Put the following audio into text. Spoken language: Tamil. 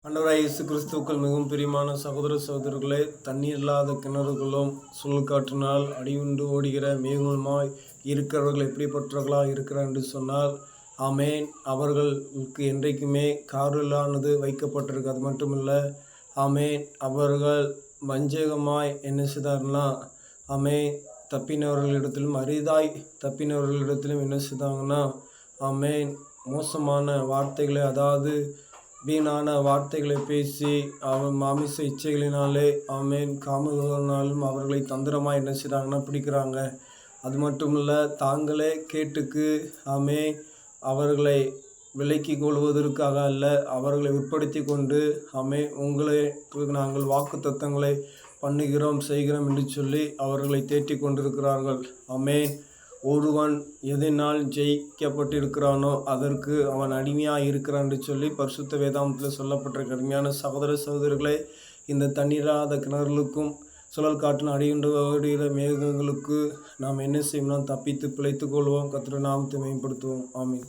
ஆண்டவராய் இயேசு கிறிஸ்துவுக்குள் மிகவும் பிரியமான சகோதர சகோதரர்களே, தண்ணீர் இல்லாத கிணறுகளும் சுழல் காற்றினால் அடியுண்டு ஓடுகிற மேகங்களுமாய் இருக்கிறவர்கள் எப்படிப்பட்டவர்களாக இருக்கிறார் என்று சொன்னால், ஆமேன். அவர்களுக்கு என்றைக்குமே காவலானது வைக்கப்பட்டிருக்கு. அது மட்டுமில்லை, ஆமேன். அவர்கள் வஞ்சகமாய் என்ன செய்தார்னா, ஆமேன், தப்பினவர்களிடத்திலும் அரிதாய் தப்பினவர்களிடத்திலும் என்ன செய்தாங்கன்னா, ஆமேன், மோசமான வார்த்தைகளை, அதாவது வீணான வார்த்தைகளை பேசி அவன் மாமிச இச்சைகளினாலே, ஆமேன், காமங்களினாலும் அவர்களை தந்திரமாக என்ன செய்கிறாங்கன்னா பிடிக்கிறாங்க. அது மட்டும் இல்லை, தாங்களே கேட்டுக்கு, ஆமேன், அவர்களை விலக்கி கொள்வதற்காக அல்ல, அவர்களை உட்படுத்தி கொண்டு, ஆமேன், உங்களுக்கு நாங்கள் வாக்கு தத்தங்களை பண்ணுகிறோம் செய்கிறோம் என்று சொல்லி அவர்களை தேற்றி கொண்டிருக்கிறார்கள். ஆமேன். ஒருவன் எதனால் ஜெயிக்கப்பட்டிருக்கிறானோ அதற்கு அவன் அடிமையாக இருக்கிறான் என்று சொல்லி பரிசுத்த வேதாந்தத்தில் சொல்லப்பட்டிருக்க அருமையான சகோதர சகோதரர்களே, இந்த தண்ணீராத கிணறுகளுக்கும் சுழல் காற்றின் அடியுண்டு ஓடுகிற மேகங்களுக்கு நாம் என்ன செய்யணும்? தப்பித்து பிழைத்து கொள்வோம். கர்த்தருடைய நாமத்தை மேம்படுத்துவோம். ஆமீன்.